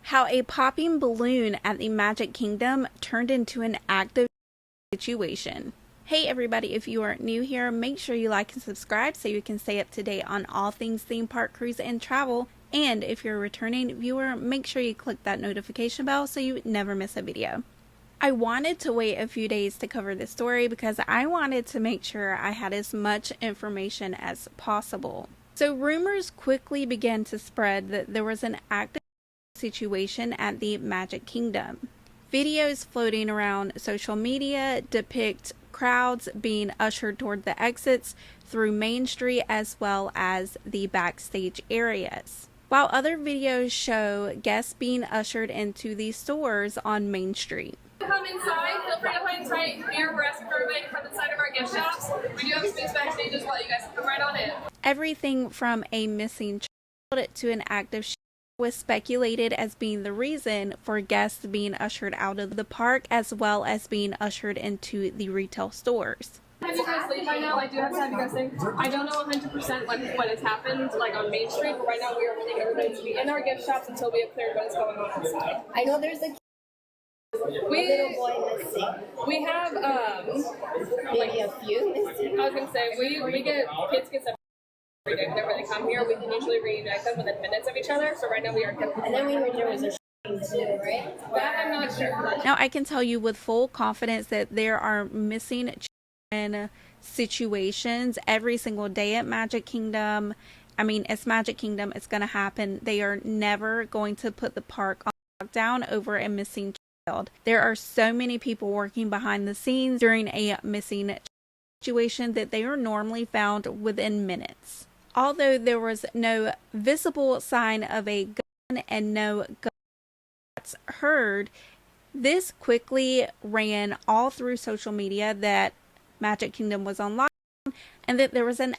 How a popping balloon at the Magic Kingdom turned into an active situation. Hey everybody, if you are new here, make sure you like and subscribe so you can stay up to date on all things theme park, cruise, and travel. And if you're a returning viewer, make sure you click that notification bell so you never miss a video. I wanted to wait a few days to cover this story because I wanted to make sure I had as much information as possible. So rumors quickly began to spread that there was an active situation at the Magic Kingdom. Videos floating around social media depict crowds being ushered toward the exits through Main Street as well as the backstage areas, while other videos show guests being ushered into the stores on Main Street. Come inside, feel free to find right here. We're asking for everybody to come inside of our gift shops. We do have space backstage as well. You guys can come right on in. Everything from a missing child to an active shooter was speculated as being the reason for guests being ushered out of the park as well as being ushered into the retail stores. As you guys leave right now, I do have to have you guys think. I don't know 100% what has happened on Main Street, but right now we are wanting everybody to be in our gift shops until we have cleared what is going on outside. I know there's a little boy missing. We have Maybe a few missing. I was gonna say we get kids get every day whenever they come here. We can usually reunite them within minutes of each other. So right now we are. And then we heard there was a too, right? That I'm not sure. Now I can tell you with full confidence that there are missing children situations every single day at Magic Kingdom. I mean, it's Magic Kingdom. It's going to happen. They are never going to put the park on lockdown over a missing child. There are so many people working behind the scenes during a missing situation that they are normally found within minutes. Although there was no visible sign of a gun and no gunshots heard, this quickly ran all through social media that Magic Kingdom was on lockdown and that there was an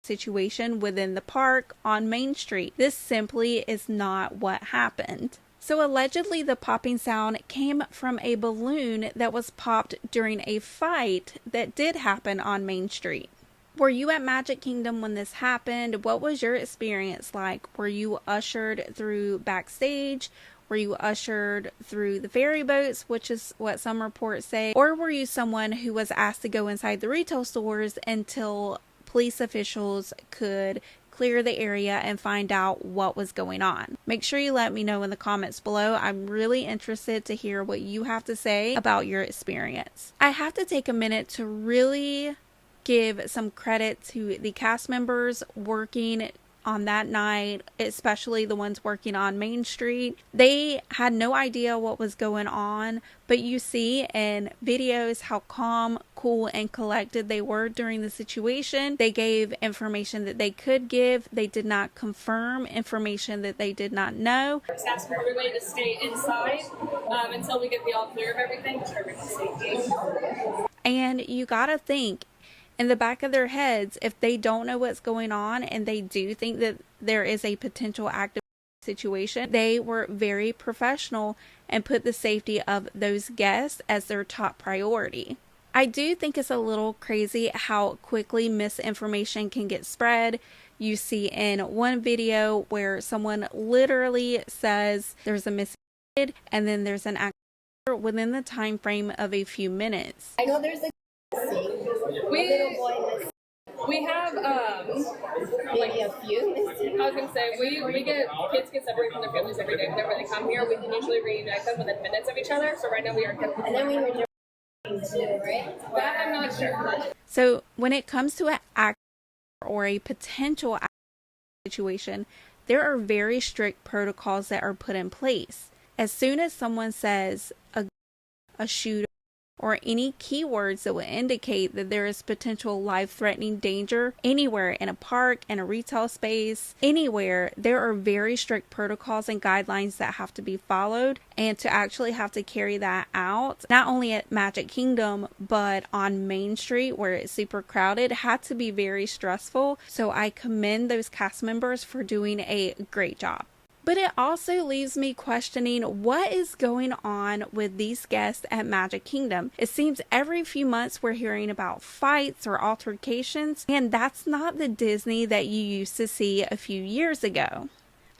situation within the park on Main Street. This simply is not what happened. So allegedly the popping sound came from a balloon that was popped during a fight that did happen on Main Street. Were you at Magic Kingdom when this happened? What was your experience like? Were you ushered through backstage? Were you ushered through the ferry boats, which is what some reports say? Or were you someone who was asked to go inside the retail stores until police officials could clear the area and find out what was going on? Make sure you let me know in the comments below. I'm really interested to hear what you have to say about your experience. I have to take a minute to really give some credit to the cast members working on that night, especially the ones working on Main Street. They had no idea what was going on, but you see in videos how calm, cool, and collected they were during the situation. They gave information that they could give. They did not confirm information that they did not know. Just asking for everybody to stay inside until we get the all clear of everything for everyone's safety. And you gotta think, in the back of their heads, if they don't know what's going on and they do think that there is a potential active situation, they were very professional and put the safety of those guests as their top priority. I do think it's a little crazy how quickly misinformation can get spread. You see in one video where someone literally says there's a missing kid and then there's an active within the time frame of a few minutes. I know there's a little boy missing. We have Maybe a few missing. I was gonna say we get kids get separated from their families every day whenever they come here. We can usually reunite them within minutes of each other. So right now we are. And then we heard there was a too, right? That I'm not sure. So when it comes to an active or a potential active situation, there are very strict protocols that are put in place. As soon as someone says a shooter or any keywords that would indicate that there is potential life-threatening danger anywhere in a park, in a retail space, anywhere, there are very strict protocols and guidelines that have to be followed. And to actually have to carry that out, not only at Magic Kingdom, but on Main Street where it's super crowded, had to be very stressful. So I commend those cast members for doing a great job. But it also leaves me questioning what is going on with these guests at Magic Kingdom. It seems every few months we're hearing about fights or altercations, and that's not the Disney that you used to see a few years ago.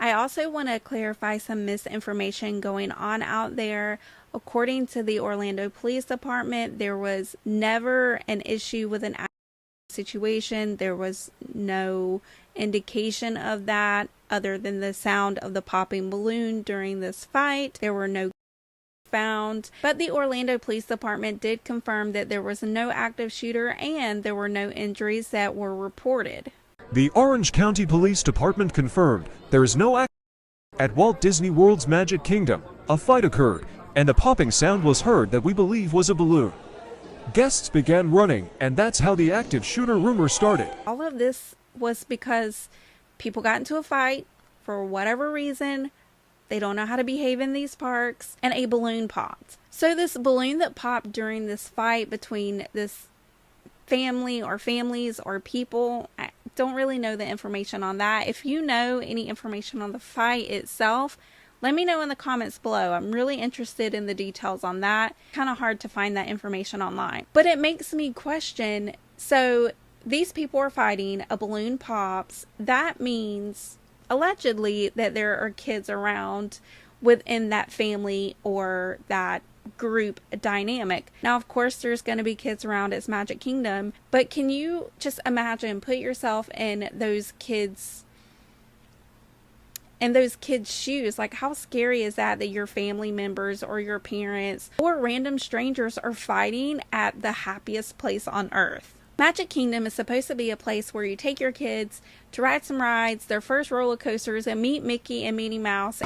I also want to clarify some misinformation going on out there. According to the Orlando Police Department, there was never an issue with an situation. There was no indication of that other than the sound of the popping balloon during this fight. There were no found, but the Orlando Police Department did confirm that there was no active shooter and there were no injuries that were reported. The Orange County Police Department confirmed there is no active at Walt Disney World's Magic Kingdom. A fight occurred, and the popping sound was heard that we believe was a balloon. Guests began running, and that's how the active shooter rumor started. All of this was because people got into a fight for whatever reason. They don't know how to behave in these parks, and a balloon popped. So this balloon that popped during this fight between this family or families or people, I don't really know the information on that. If you know any information on the fight itself, let me know in the comments below. I'm really interested in the details on that. Kind of hard to find that information online. But it makes me question, so these people are fighting, a balloon pops. That means, allegedly, that there are kids around within that family or that group dynamic. Now, of course, there's going to be kids around. It's Magic Kingdom. But can you just imagine, put yourself in those kids' shoes? Like, how scary is that your family members or your parents or random strangers are fighting at the happiest place on earth? Magic Kingdom is supposed to be a place where you take your kids to ride some rides, their first roller coasters, and meet Mickey and Minnie Mouse.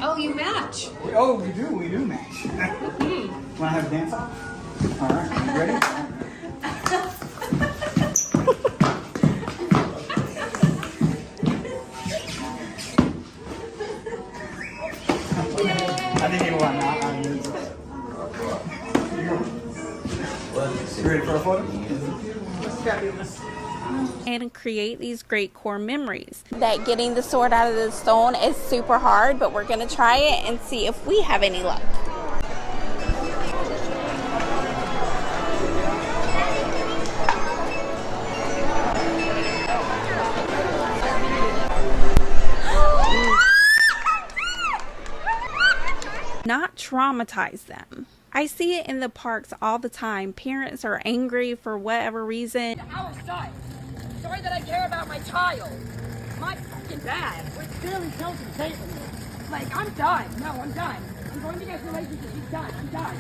Oh, you match. Oh, we do match. Want to have a dance off? All right, you ready? I think you want that. You ready for a photo? And create these great core memories. That getting the sword out of the stone is super hard, but we're going to try it and see if we have any luck. Not traumatize them. I see it in the parks all the time. Parents are angry for whatever reason. I was sorry. Sorry that I care about my child. My fucking dad was clearly killed and saving me. Like, I'm done. No, I'm done. I'm going to get a relationship. He's done. I'm done.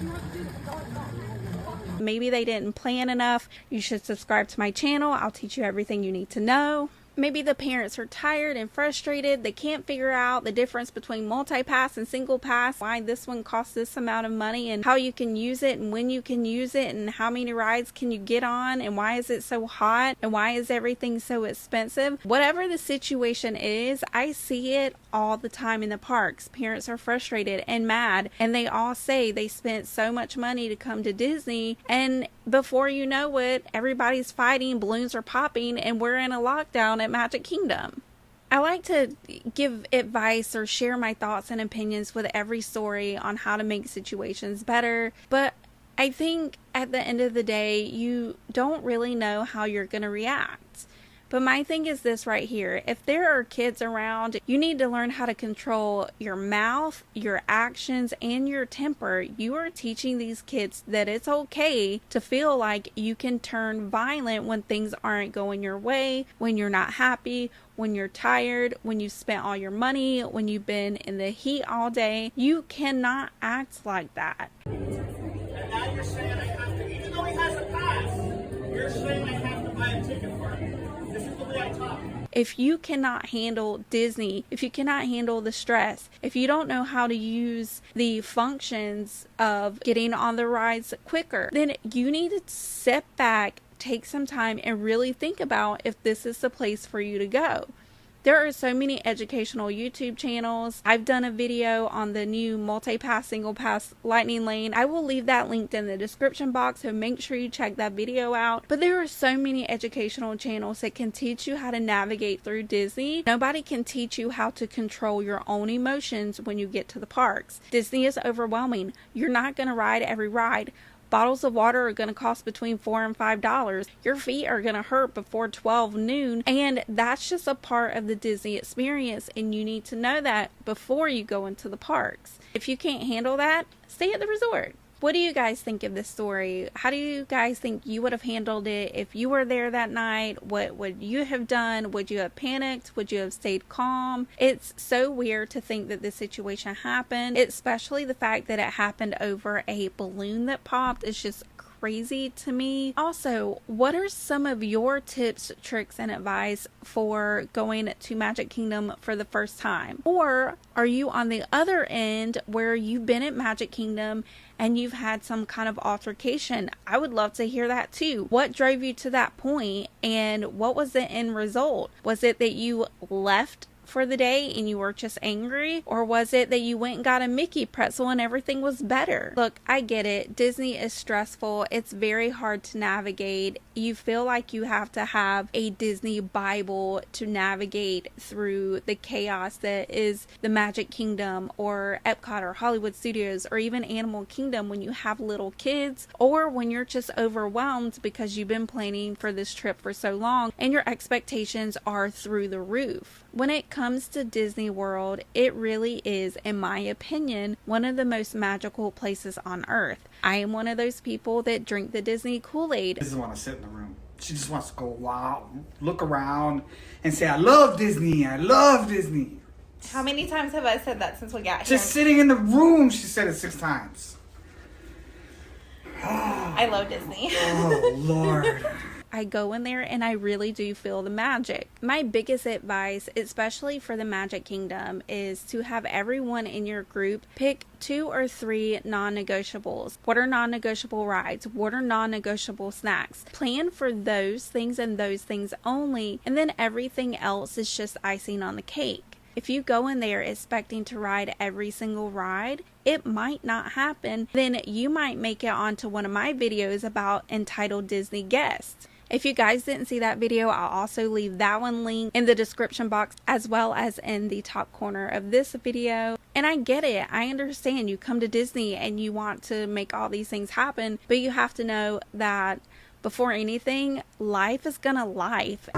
She wants to do this. I'm going. Maybe they didn't plan enough. You should subscribe to my channel. I'll teach you everything you need to know. Maybe the parents are tired and frustrated. They can't figure out the difference between multi-pass and single pass, why this one costs this amount of money and how you can use it and when you can use it and how many rides can you get on and why is it so hot and why is everything so expensive. Whatever the situation is, I see it all the time in the parks. Parents are frustrated and mad, and they all say they spent so much money to come to Disney, and before you know it, everybody's fighting, balloons are popping, and we're in a lockdown at Magic Kingdom. I like to give advice or share my thoughts and opinions with every story on how to make situations better, but I think at the end of the day, you don't really know how you're going to react. But my thing is this right here. If there are kids around, you need to learn how to control your mouth, your actions, and your temper. You are teaching these kids that it's okay to feel like you can turn violent when things aren't going your way, when you're not happy, when you're tired, when you've spent all your money, when you've been in the heat all day. You cannot act like that. And now you're saying I have to, even though he has a pass, you're saying I have to buy a ticket for him. This is the way I talk. If you cannot handle Disney, if you cannot handle the stress, if you don't know how to use the functions of getting on the rides quicker, then you need to sit back, take some time, and really think about if this is the place for you to go. There are so many educational YouTube channels. I've done a video on the new multi-pass, single pass lightning lane. I will leave that linked in the description box, so make sure you check that video out. But there are so many educational channels that can teach you how to navigate through Disney. Nobody can teach you how to control your own emotions when you get to the parks. Disney is overwhelming. You're not going to ride every ride. Bottles of water are going to cost between $4 and $5. Your feet are going to hurt before 12 noon. And that's just a part of the Disney experience. And you need to know that before you go into the parks. If you can't handle that, stay at the resort. What do you guys think of this story? How do you guys think you would have handled it if you were there that night? What would you have done? Would you have panicked? Would you have stayed calm? It's so weird to think that this situation happened, especially the fact that it happened over a balloon that popped. It's just crazy to me. Also, what are some of your tips, tricks, and advice for going to Magic Kingdom for the first time? Or are you on the other end where you've been at Magic Kingdom and you've had some kind of altercation? I would love to hear that too. What drove you to that point, and what was the end result? Was it that you left for the day and you were just angry, or was it that you went and got a Mickey pretzel and everything was better? Look, I get it. Disney is stressful. It's very hard to navigate. You feel like you have to have a Disney Bible to navigate through the chaos that is the Magic Kingdom or Epcot or Hollywood Studios or even Animal Kingdom when you have little kids, or when you're just overwhelmed because you've been planning for this trip for so long and your expectations are through the roof. When it comes to Disney World, it really is, in my opinion, one of the most magical places on earth. I am one of those people that drink the Disney Kool-Aid. She doesn't want to sit in the room. She just wants to go wow, look around and say, I love Disney, I love Disney. How many times have I said that since we got here? Just sitting in the room, she said it 6 times. I love Disney. Oh, Lord. I go in there and I really do feel the magic. My biggest advice, especially for the Magic Kingdom, is to have everyone in your group pick 2 or 3 non-negotiables. What are non-negotiable rides? What are non-negotiable snacks? Plan for those things and those things only, and then everything else is just icing on the cake. If you go in there expecting to ride every single ride, it might not happen. Then you might make it onto one of my videos about entitled Disney Guests. If you guys didn't see that video, I'll also leave that one linked in the description box as well as in the top corner of this video. And I get it. I understand. You come to Disney and you want to make all these things happen, but you have to know that before anything, life is gonna life.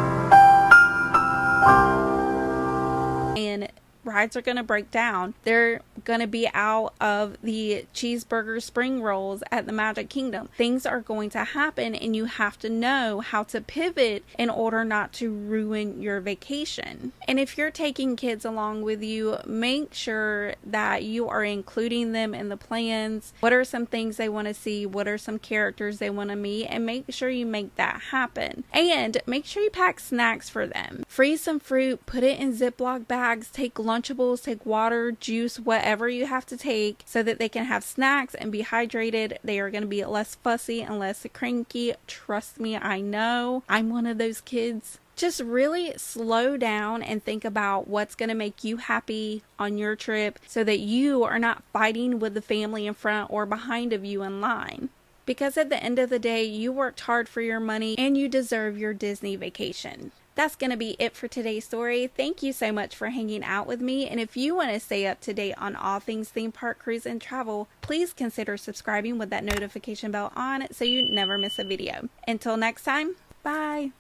And rides are going to break down. They're going to be out of the cheeseburger spring rolls at the Magic Kingdom. Things are going to happen and you have to know how to pivot in order not to ruin your vacation. And if you're taking kids along with you, make sure that you are including them in the plans. What are some things they want to see? What are some characters they want to meet? And make sure you make that happen. And make sure you pack snacks for them. Freeze some fruit, put it in Ziploc bags, take Lunchables, take water, juice, whatever you have to take so that they can have snacks and be hydrated. They are going to be less fussy and less cranky. Trust me, I know. I'm one of those kids. Just really slow down and think about what's going to make you happy on your trip so that you are not fighting with the family in front or behind of you in line. Because at the end of the day, you worked hard for your money and you deserve your Disney vacation. That's going to be it for today's story. Thank you so much for hanging out with me. And if you want to stay up to date on all things theme park, cruise, and travel, please consider subscribing with that notification bell on so you never miss a video. Until next time, bye.